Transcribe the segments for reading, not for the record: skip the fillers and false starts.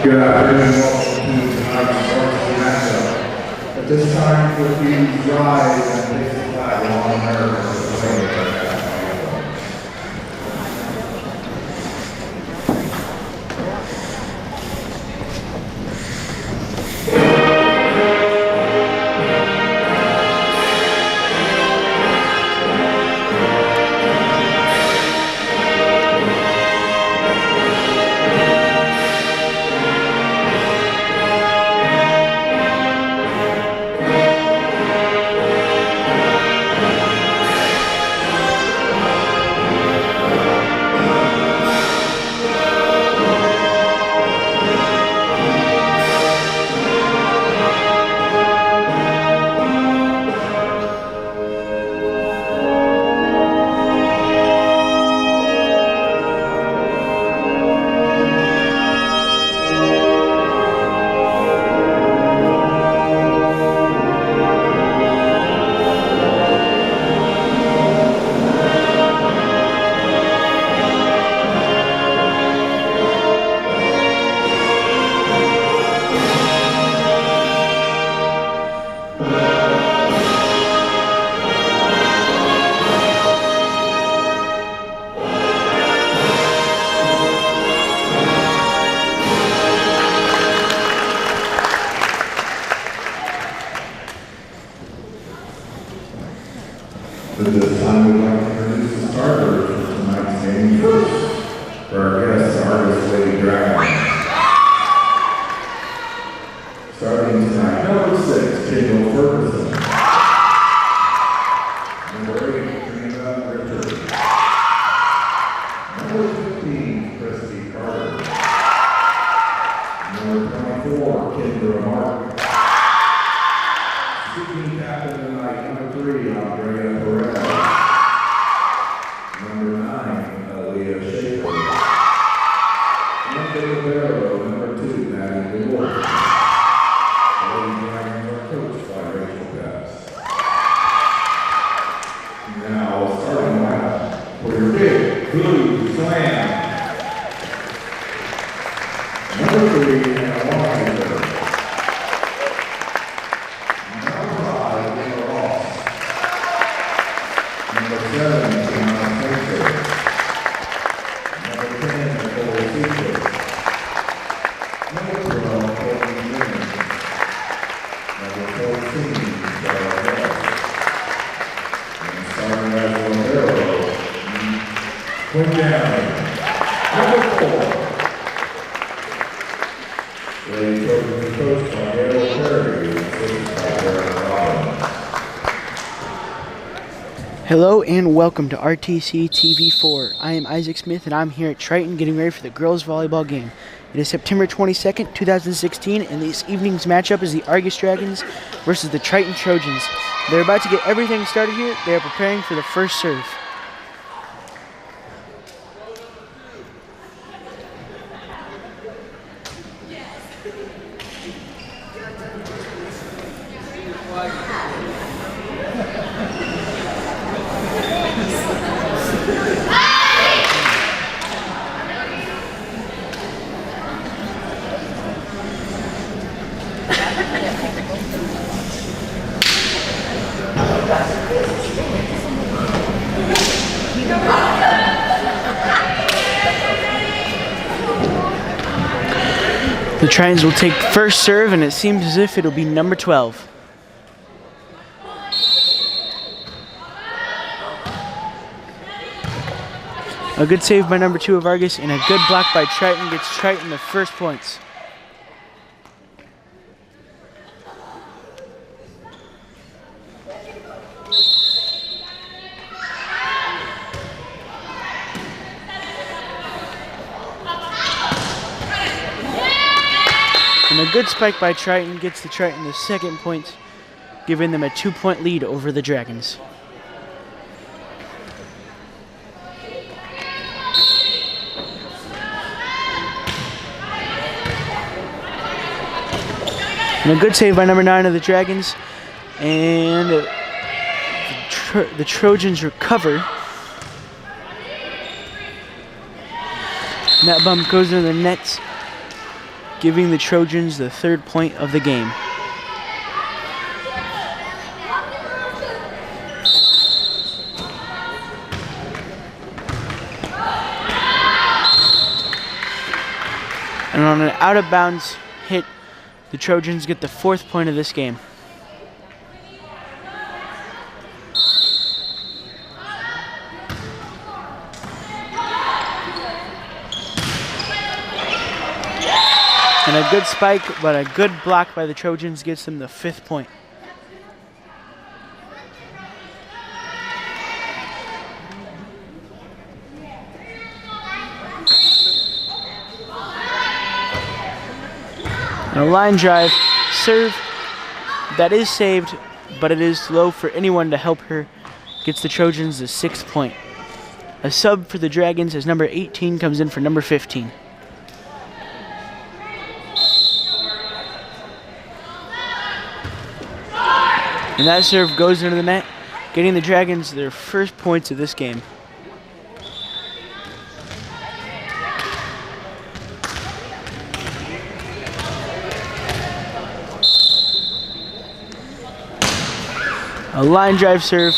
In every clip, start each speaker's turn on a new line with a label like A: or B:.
A: Good afternoon, welcome to tonight's varsity matchup. At this time, we'll be rise and take the flag on America. At this time, we'd like to introduce the starters for tonight's game. First, for our guests, Argos Lady Dragons. Starting tonight, number 6, Kendall Ferguson. Number 8, Trina Richard. Number 15, Christy Carter. Number 24, Kendra Mark. Speaking captain tonight, number 3, Andrea Perez. Number 9, Aaliyah Schaefer. Number Rivero, number 2, Maddie DeWolf. Lady Dragons are coached by Rachel Betts. Now, starting lineup for your big blue slam. Number 3, Hannah Washington. Number 5, Emma Ross. Number 7, Tiana Spencer. Number 10, Nicole Cecil. Number 12, Courtney Newman. Number 14, Sarah Bell. And starting as Romero, Quinn Downey. Number 4, Lady Trojans are coached by Gail Perry, and assisted by Derek Robin.
B: Hello and welcome to RTC TV4. I am Isaac Smith and I'm here at Triton getting ready for the girls volleyball game. It is September 22nd, 2016, and this evening's matchup is the Argos Dragons versus the Triton Trojans. They're about to get everything started here. They are preparing for the first serve. The Tritons will take first serve, and it seems as if it'll be number 12. A good save by number 2 of Argos, and a good block by Triton gets Triton the first points. And a good spike by Triton gets the Triton the second point, giving them a 2-point lead over the Dragons. And a good save by number 9 of the Dragons, and the Trojans recover. And that bump goes into the nets, giving the Trojans the 3rd point of the game. And on an out-of-bounds hit, the Trojans get the 4th point of this game. And a good spike, but a good block by the Trojans gets them the 5th point. And a line drive serve that is saved, but it is low for anyone to help her. Gets the Trojans the 6th point. A sub for the Dragons as number 18 comes in for number 15. And that serve goes into the net, getting the Dragons their 1st points of this game. A line drive serve.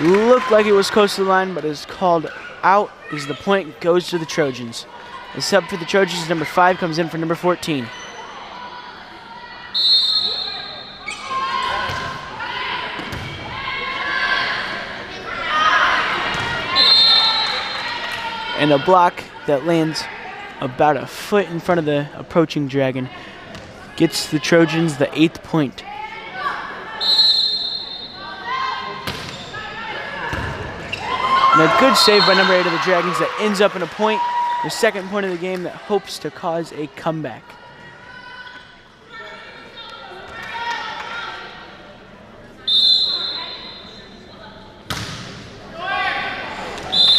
B: Looked like it was close to the line, but is called out as the point goes to the Trojans. The sub for the Trojans, number 5, comes in for number 14. And a block that lands about a foot in front of the approaching Dragon gets the Trojans the 8th point. And a good save by number 8 of the Dragons that ends up in a point, the 2nd point of the game that hopes to cause a comeback.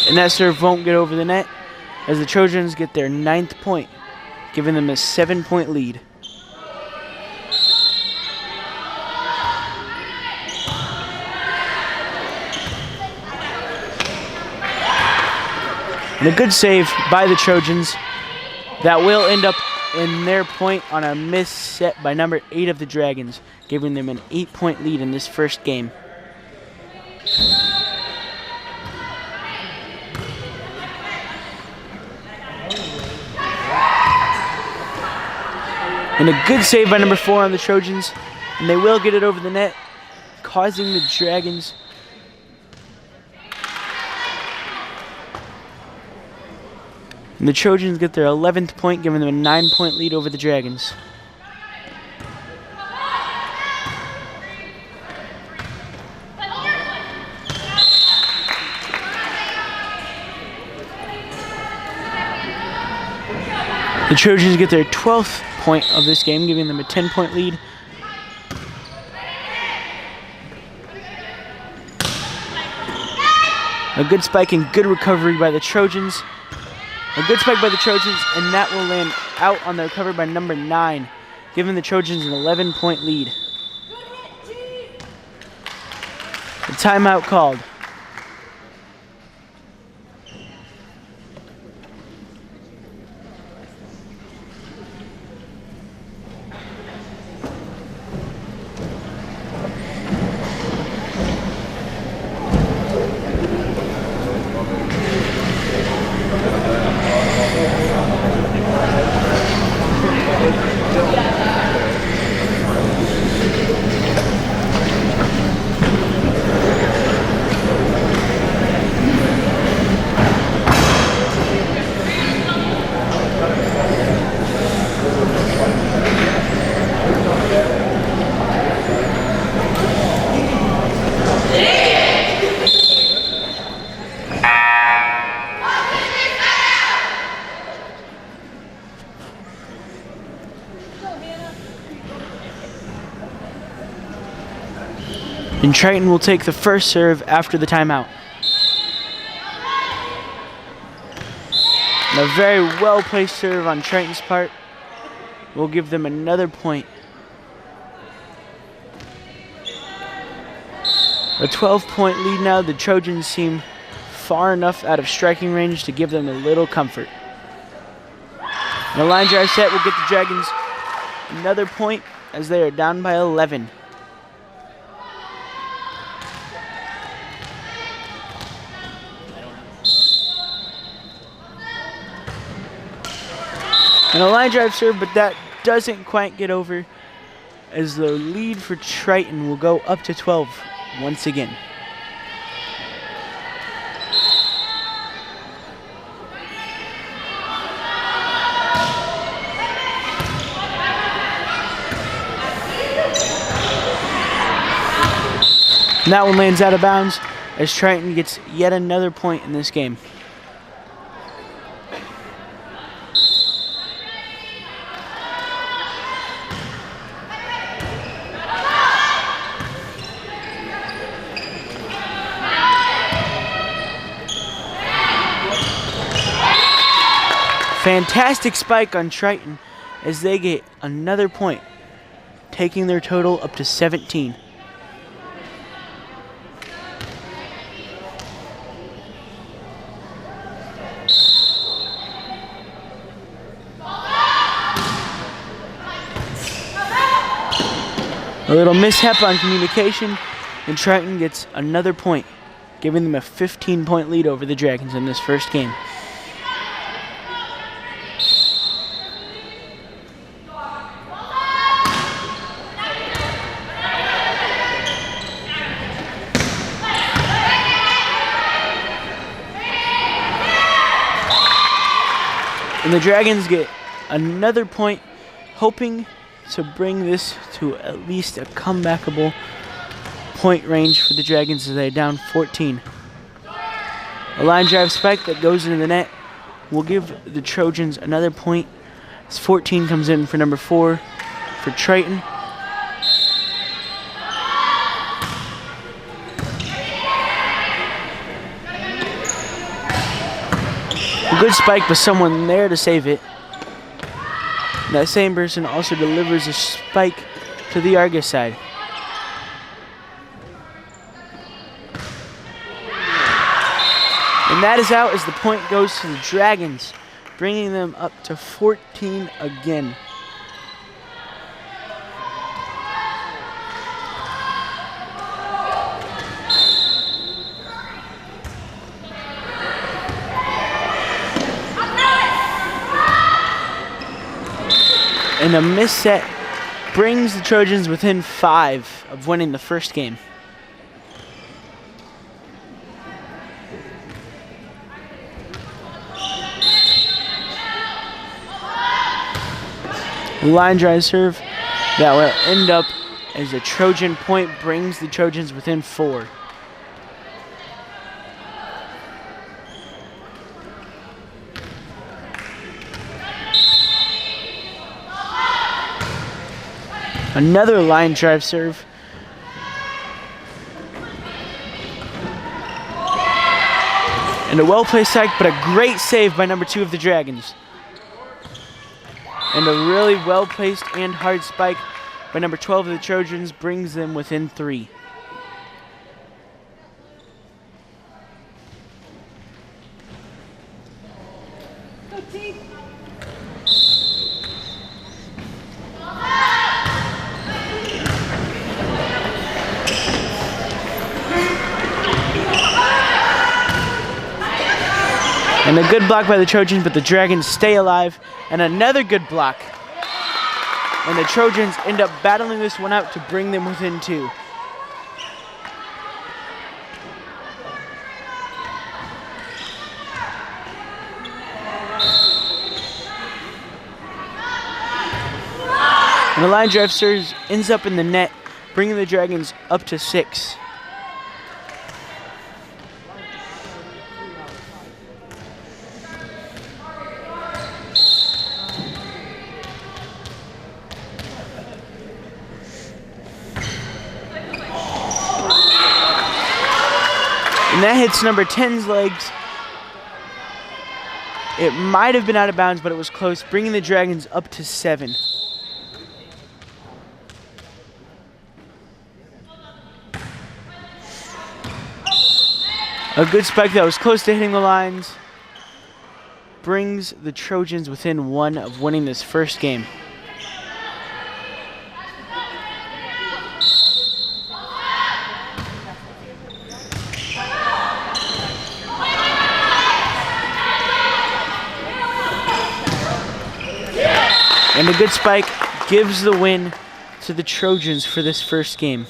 B: And that serve won't get over the net as the Trojans get their 9th point, giving them a 7-point lead. And a good save by the Trojans that will end up in their point on a miss set by number 8 of the Dragons, giving them an 8-point lead in this 1st game. And a good save by number 4 on the Trojans, and they will get it over the net, causing the Dragons and the Trojans get their 11th point, giving them a 9-point lead over the Dragons. The Trojans get their 12th point of this game, giving them a 10-point lead. A good spike and good recovery by the Trojans. A good spike by the Trojans, and that will land out on the recovery by number 9, giving the Trojans an 11-point lead. A timeout called. And Triton will take the first serve after the timeout. And a very well-placed serve on Triton's part will give them another point. A 12-point lead now. The Trojans seem far enough out of striking range to give them a little comfort. The line drive set will get the Dragons another point as they are down by 11. And a line drive serve, but that doesn't quite get over as the lead for Triton will go up to 12 once again. And that one lands out of bounds as Triton gets yet another point in this game. Fantastic spike on Triton as they get another point, taking their total up to 17. A little mishap on communication, and Triton gets another point, giving them a 15-point lead over the Dragons in this first game. And the Dragons get another point, hoping to bring this to at least a comebackable point range for the Dragons as they're down 14. A line drive spike that goes into the net will give the Trojans another point as 14 comes in for number 4 for Triton. A good spike, but someone there to save it. That same person also delivers a spike to the Argos side. And that is out as the point goes to the Dragons, bringing them up to 14 again. And a miss set brings the Trojans within 5 of winning the first game. Line drive serve that will end up as a Trojan point brings the Trojans within 4. Another line drive serve. And a well-placed strike, but a great save by number 2 of the Dragons. And a really well-placed and hard spike by number 12 of the Trojans brings them within 3. And a good block by the Trojans, but the Dragons stay alive. And another good block. And the Trojans end up battling this one out to bring them within 2. And the line drive serve ends up in the net, bringing the Dragons up to 6. And that hits number 10's legs. It might have been out of bounds, but it was close, bringing the Dragons up to 7. A good spike that was close to hitting the lines, brings the Trojans within one of winning this first game. And a good spike gives the win to the Trojans for this first game.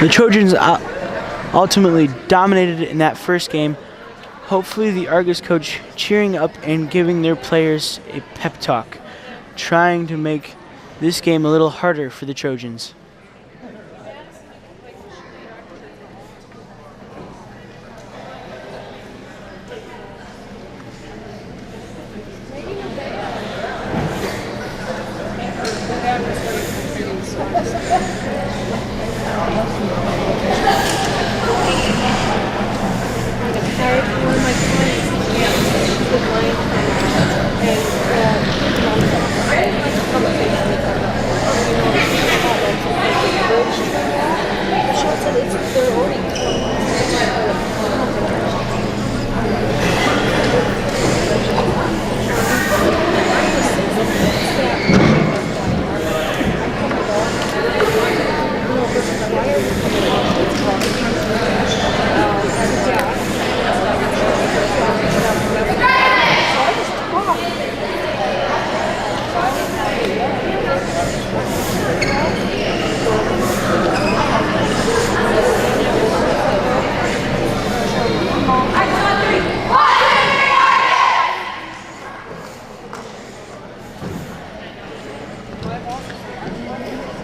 B: The Trojans ultimately dominated in that first game. Hopefully the Argos coach cheering up and giving their players a pep talk, trying to make this game a little harder for the Trojans.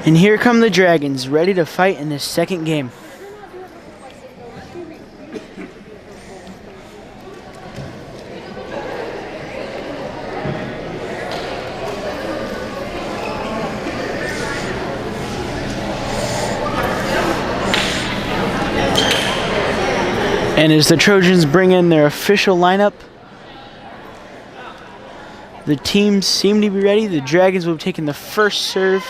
B: And here come the Dragons, ready to fight in this second game. And as the Trojans bring in their official lineup, the teams seem to be ready. The Dragons will have taken the first serve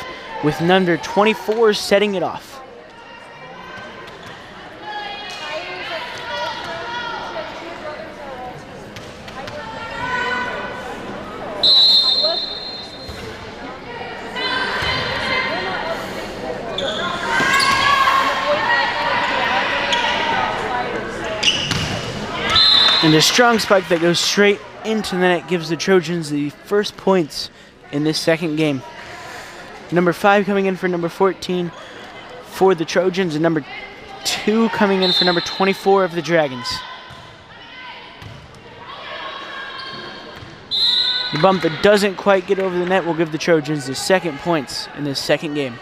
B: with number 24 setting it off. And a strong spike that goes straight into the net gives the Trojans the first points in this second game. Number 5 coming in for number 14 for the Trojans, and number 2 coming in for number 24 of the Dragons. The bump that doesn't quite get over the net will give the Trojans the second points in this second game.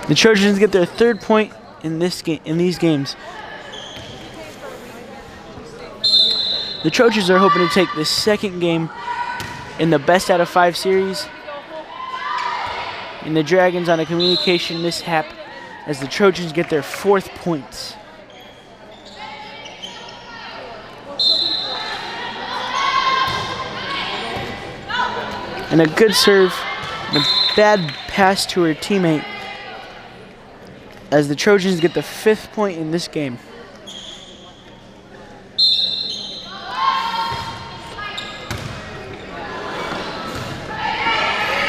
B: The Trojans get their third point in this game, in these games. The Trojans are hoping to take the second game in the best out of 5 series. And the Dragons on a communication mishap as the Trojans get their 4th points. And a good serve, and a bad pass to her teammate as the Trojans get the 5th point in this game.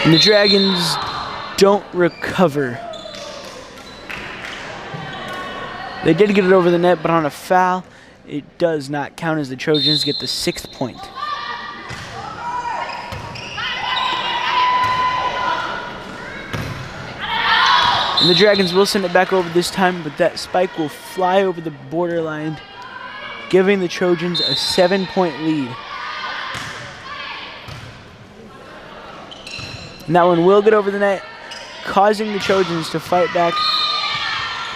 B: And the Dragons don't recover. They did get it over the net, but on a foul, it does not count as the Trojans get the 6th point. And the Dragons will send it back over this time, but that spike will fly over the borderline, giving the Trojans a 7-point lead. And that one will get over the net, causing the Trojans to fight back.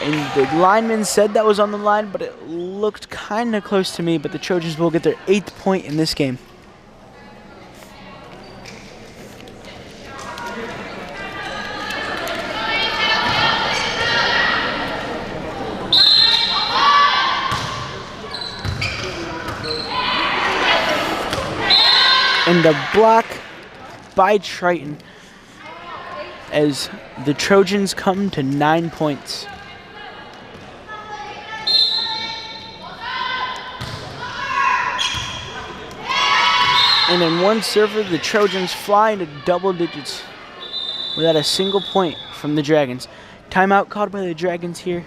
B: And the lineman said that was on the line, but it looked kind of close to me, but the Trojans will get their 8th point in this game. And the block by Triton as the Trojans come to 9 points. And in one server, the Trojans fly into double digits without a single point from the Dragons. Timeout called by the Dragons here.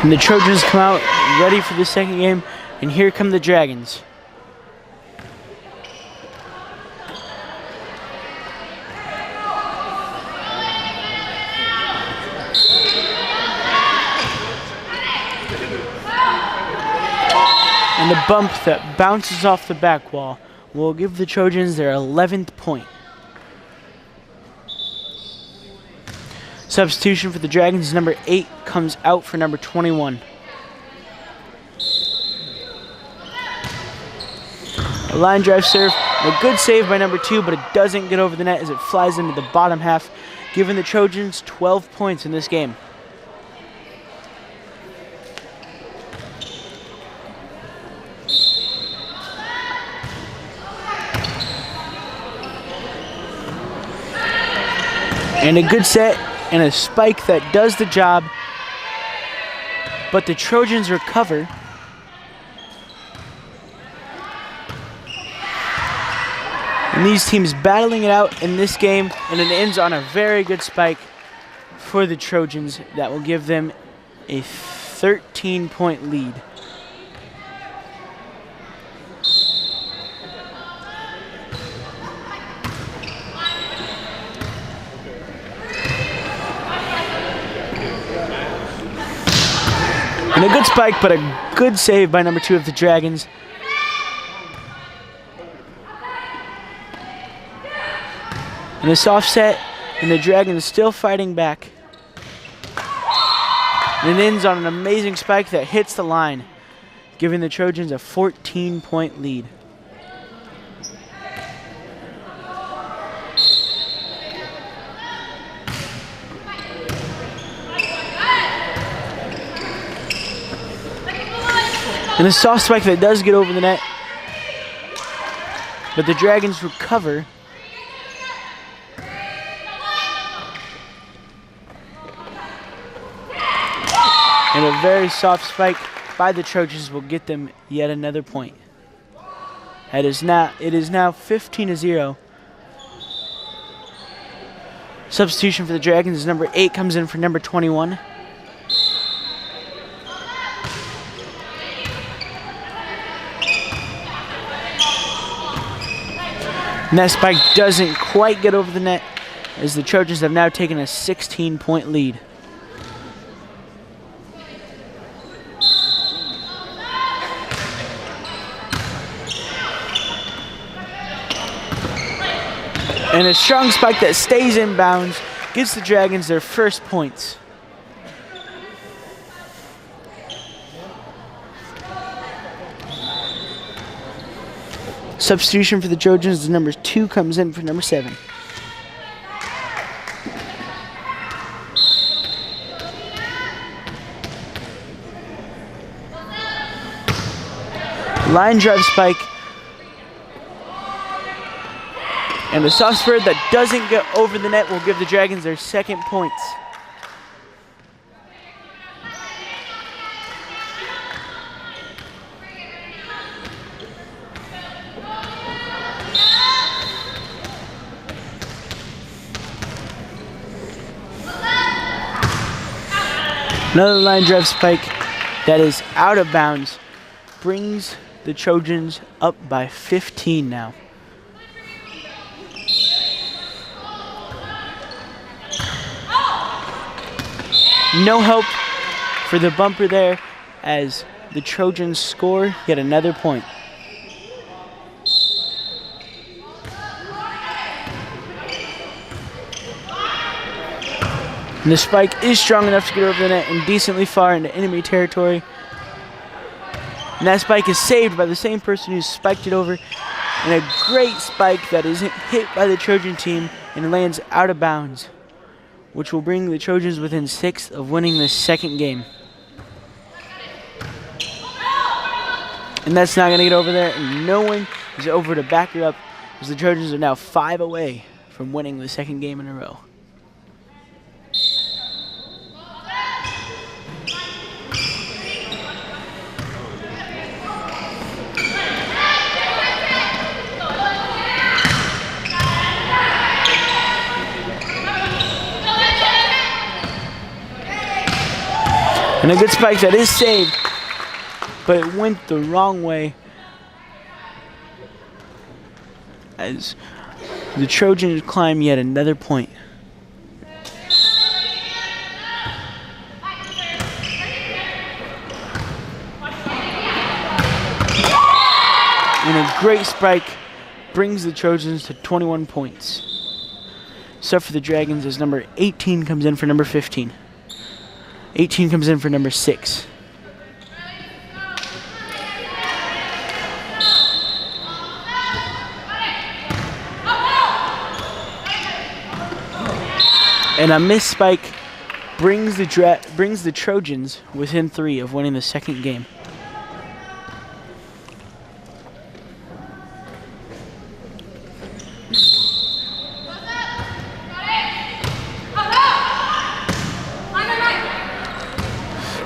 B: And the Trojans come out ready for the second game, and here come the Dragons. And the bump that bounces off the back wall will give the Trojans their 11th point. Substitution for the Dragons, number 8 comes out for number 21. A line drive serve, a good save by number 2, but it doesn't get over the net as it flies into the bottom half, giving the Trojans 12 points in this game. And a good set and a spike that does the job, but the Trojans recover. And these teams battling it out in this game, and it ends on a very good spike for the Trojans that will give them a 13-point lead. And a good spike, but a good save by number 2 of the Dragons. And a soft set, and the Dragons still fighting back. And it ends on an amazing spike that hits the line, giving the Trojans a 14-point lead. And a soft spike that does get over the net, but the Dragons recover. And a very soft spike by the Trojans will get them yet another point. It is now 15-0. Substitution for the Dragons is number 8 comes in for number 21. And that spike doesn't quite get over the net, as the Trojans have now taken a 16-point lead. And a strong spike that stays in bounds gives the Dragons their first points. Substitution for the Trojans as number 2 comes in for number 7. Line drive spike. And the soft spread that doesn't get over the net will give the Dragons their second points. Another line drive spike that is out of bounds brings the Trojans up by 15 now. No help for the bumper there as the Trojans score yet another point. And the spike is strong enough to get over the net and decently far into enemy territory. And that spike is saved by the same person who spiked it over. And a great spike that isn't hit by the Trojan team and lands out of bounds, which will bring the Trojans within 6 of winning the second game. And that's not going to get over there, and no one is over to back her up, as the Trojans are now 5 away from winning the second game in a row. And a good spike that is saved, but it went the wrong way as the Trojans climb yet another point. And a great spike brings the Trojans to 21 points. Sub for the Dragons as number 18 comes in for number 15. 18 comes in for number 6. And a missed spike brings the Trojans within 3 of winning the second game.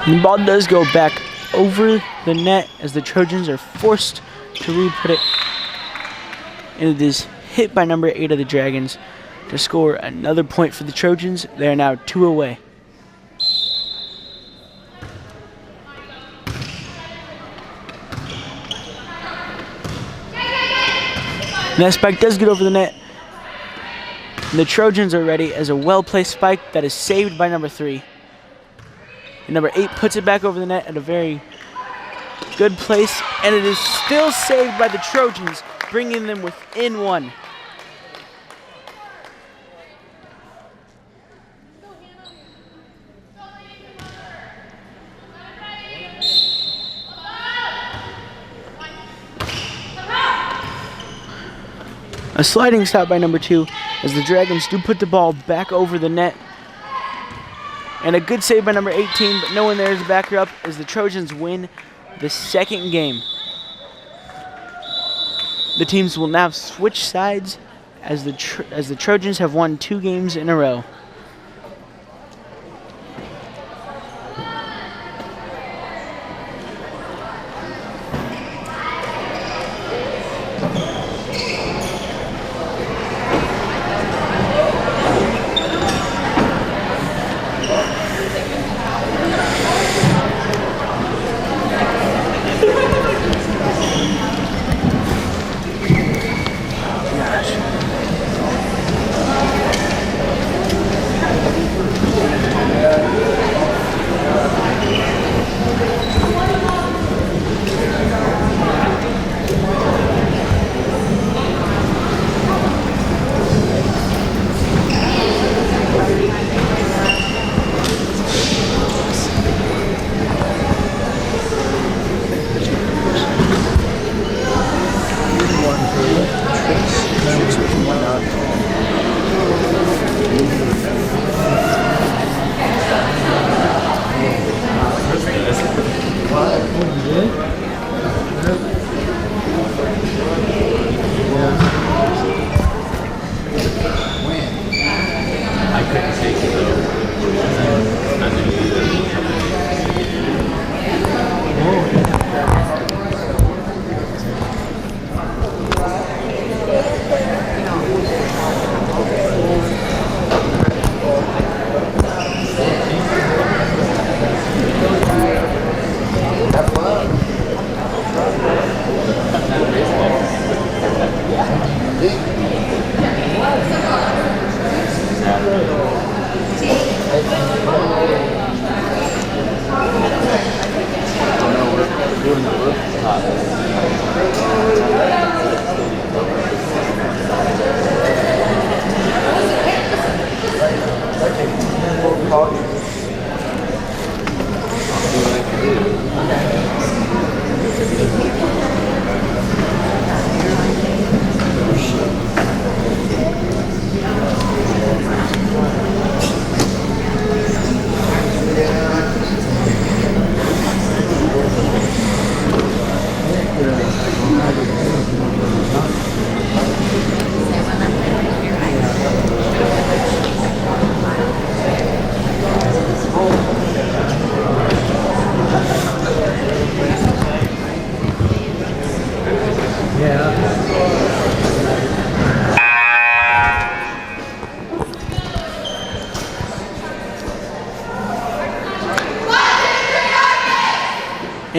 B: And the ball does go back over the net as the Trojans are forced to re-put it. And it is hit by number 8 of the Dragons to score another point for the Trojans. They are now 2 away. And that spike does get over the net. And the Trojans are ready as a well-placed spike that is saved by number 3. And number 8 puts it back over the net at a very good place. And it is still saved by the Trojans, bringing them within 1. A sliding stop by number 2 as the Dragons do put the ball back over the net. And a good save by number 18, but no one there to back her up as the Trojans win the second game. The teams will now switch sides as the Trojans have won 2 games in a row.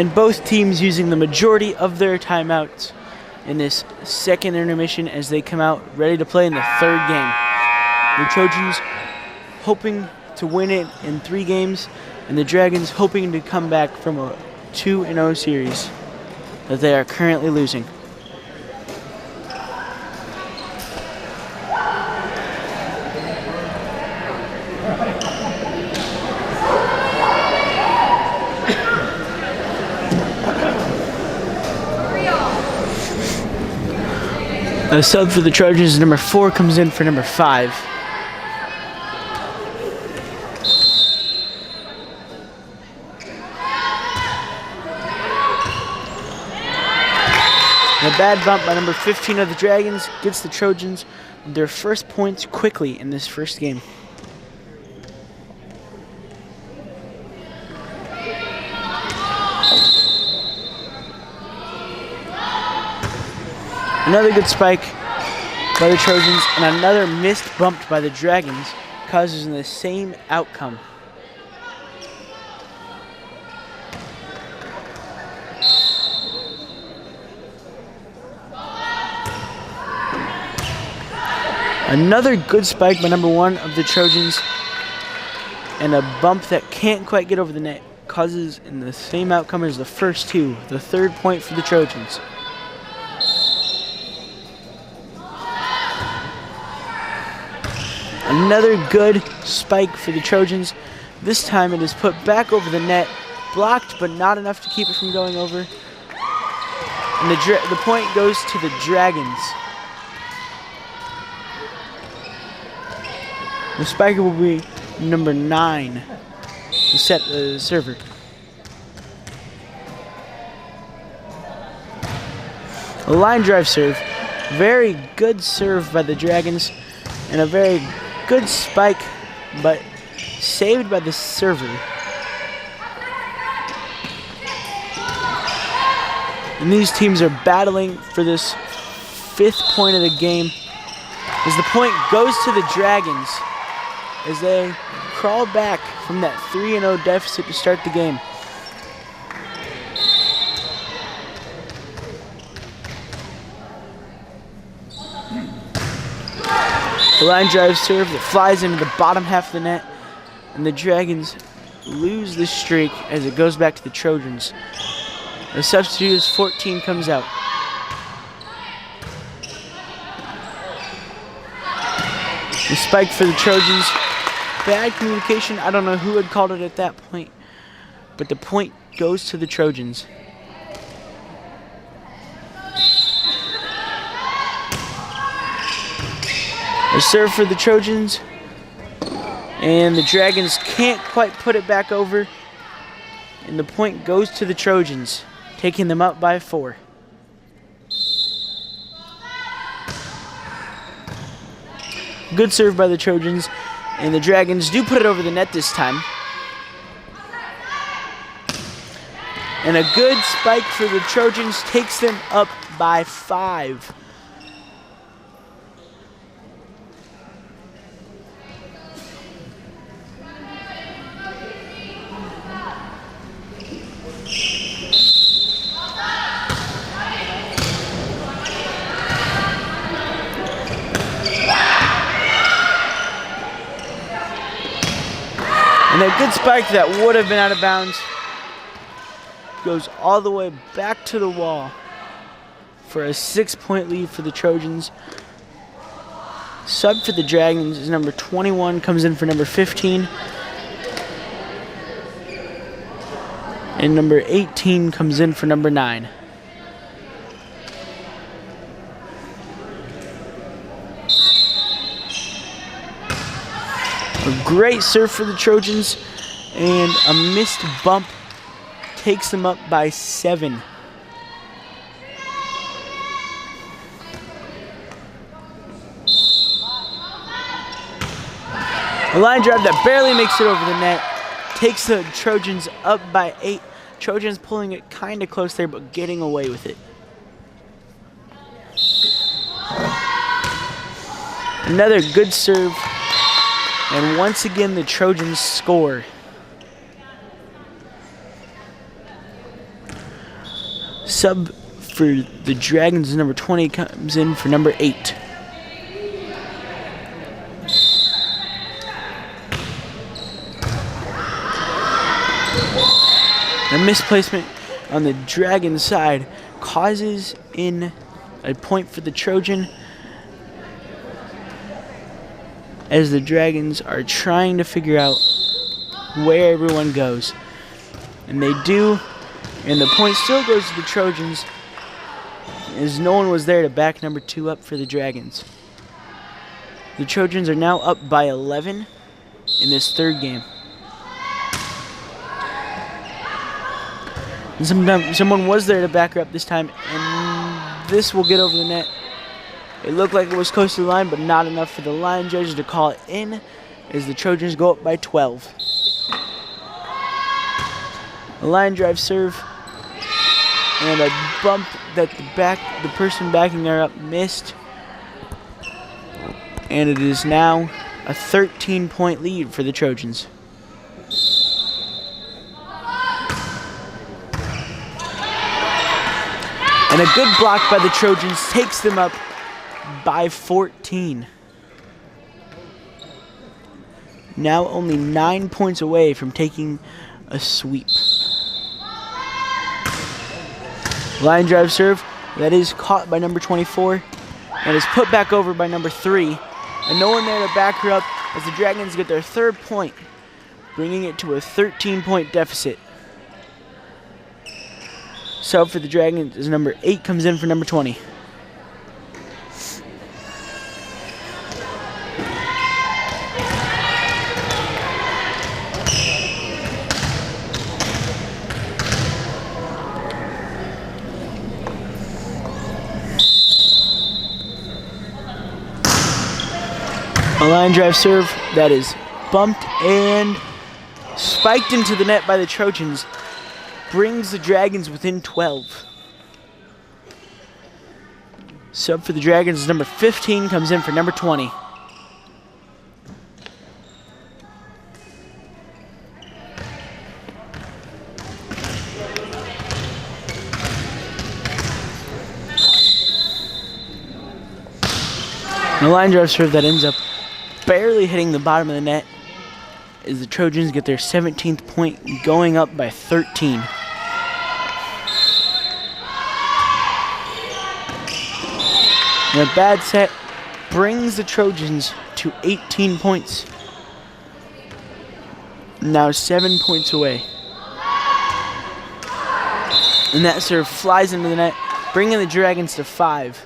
B: And both teams using the majority of their timeouts in this second intermission as they come out ready to play in the third game. The Trojans hoping to win it in 3 games, and the Dragons hoping to come back from a 2-0 series that they are currently losing. A sub for the Trojans, number 4 comes in for number 5. And a bad bump by number 15 of the Dragons gets the Trojans their first points quickly in this first game. Another good spike by the Trojans and another missed bump by the Dragons causes the same outcome. Another good spike by number 1 of the Trojans and a bump that can't quite get over the net causes in the same outcome as the first 2, the 3rd point for the Trojans. Another good spike for the Trojans. This time it is put back over the net, blocked but not enough to keep it from going over. And the point goes to the Dragons. The spiker will be number 9, the server. A line drive serve. Very good serve by the Dragons and a very good spike, but saved by the server. And these teams are battling for this 5th point of the game as the point goes to the Dragons as they crawl back from that 3-0 deficit to start the game. The line drive serve that flies into the bottom half of the net, and the Dragons lose the streak as it goes back to the Trojans. The substitute as 14 comes out. The spike for the Trojans. Bad communication. I don't know who had called it at that point, but the point goes to the Trojans. A serve for the Trojans, and the Dragons can't quite put it back over, and the point goes to the Trojans, taking them up by 4. Good serve by the Trojans, and the Dragons do put it over the net this time. And a good spike for the Trojans takes them up by 5. And a good spike that would have been out of bounds goes all the way back to the wall for a 6-point lead for the Trojans. Sub for the Dragons is number 21, comes in for number 15. And number 18 comes in for number 9. A great serve for the Trojans, and a missed bump takes them up by 7. A line drive that barely makes it over the net takes the Trojans up by 8. Trojans pulling it kind of close there, but getting away with it. Another good serve. And once again, the Trojans score. Sub for the Dragons, number 20, comes in for number 8. A misplacement on the Dragon side causes in a point for the Trojan, as the Dragons are trying to figure out where everyone goes. And they do, and the point still goes to the Trojans, as no one was there to back number 2 up for the Dragons. The Trojans are now up by 11 in this third game. And someone was there to back her up this time, and this will get over the net. It looked like it was close to the line, but not enough for the line judges to call it in, as the Trojans go up by 12. A line drive serve, and a bump that the person backing her up missed. And it is now a 13-point lead for the Trojans. And a good block by the Trojans takes them up by 14. Now only 9 points away from taking a sweep. Line drive serve that is caught by number 24 and is put back over by number 3. And no one there to back her up as the Dragons get their 3rd point, bringing it to a 13-point deficit. Sub for the Dragons is number 8, comes in for number 20. A line drive serve that is bumped and spiked into the net by the Trojans brings the Dragons within 12. Sub for the Dragons is number 15, comes in for number 20. And a line drive serve that ends up barely hitting the bottom of the net as the Trojans get their 17th point, going up by 13. And a bad set brings the Trojans to 18 points. Now 7 points away. And that serve flies into the net, bringing the Dragons to 5.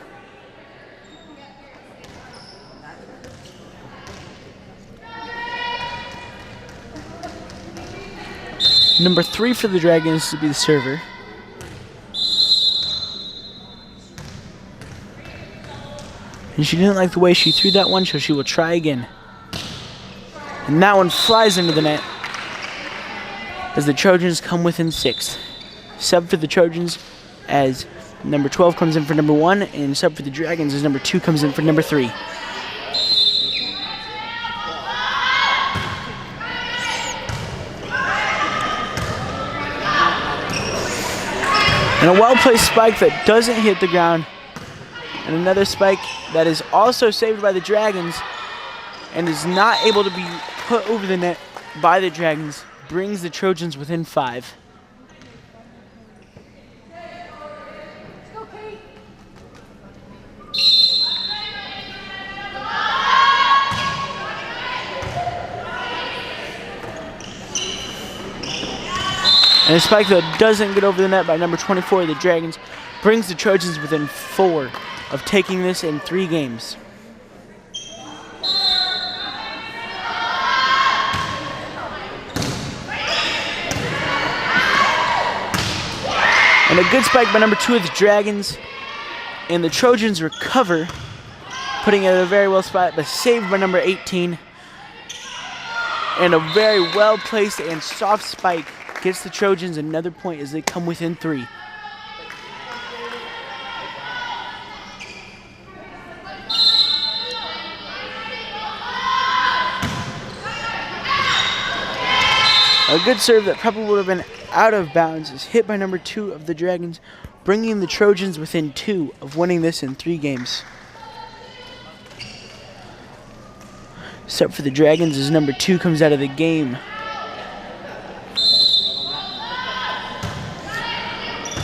B: Number 3 for the Dragons to be the server. And she didn't like the way she threw that one, so she will try again. And that one flies into the net as the Trojans come within 6. Sub for the Trojans as number 12 comes in for number 1, and sub for the Dragons as number 2 comes in for number 3. And a well-placed spike that doesn't hit the ground. And another spike that is also saved by the Dragons and is not able to be put over the net by the Dragons, brings the Trojans within 5. And a spike that doesn't get over the net by number 24 of the Dragons brings the Trojans within 4 of taking this in 3 games. And a good spike by number 2 of the Dragons, and the Trojans recover, putting it at a very well spot, but saved by number 18. And a very well placed and soft spike gets the Trojans another point as they come within 3. A good serve that probably would have been out of bounds is hit by number 2 of the Dragons, bringing the Trojans within 2 of winning this in 3 games. Set for the Dragons as number 2 comes out of the game.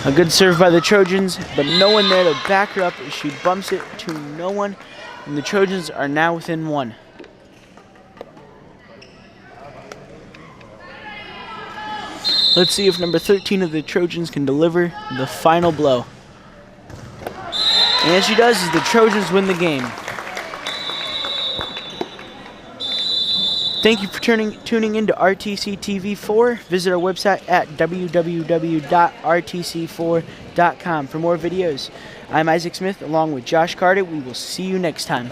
B: A good serve by the Trojans, but no one there to back her up as she bumps it to no one, and the Trojans are now within 1. Let's see if number 13 of the Trojans can deliver the final blow. And she does, as the Trojans win the game. Thank you for tuning in to RTC TV4. Visit our website at www.rtc4.com for more videos. I'm Isaac Smith along with Josh Carter. We will see you next time.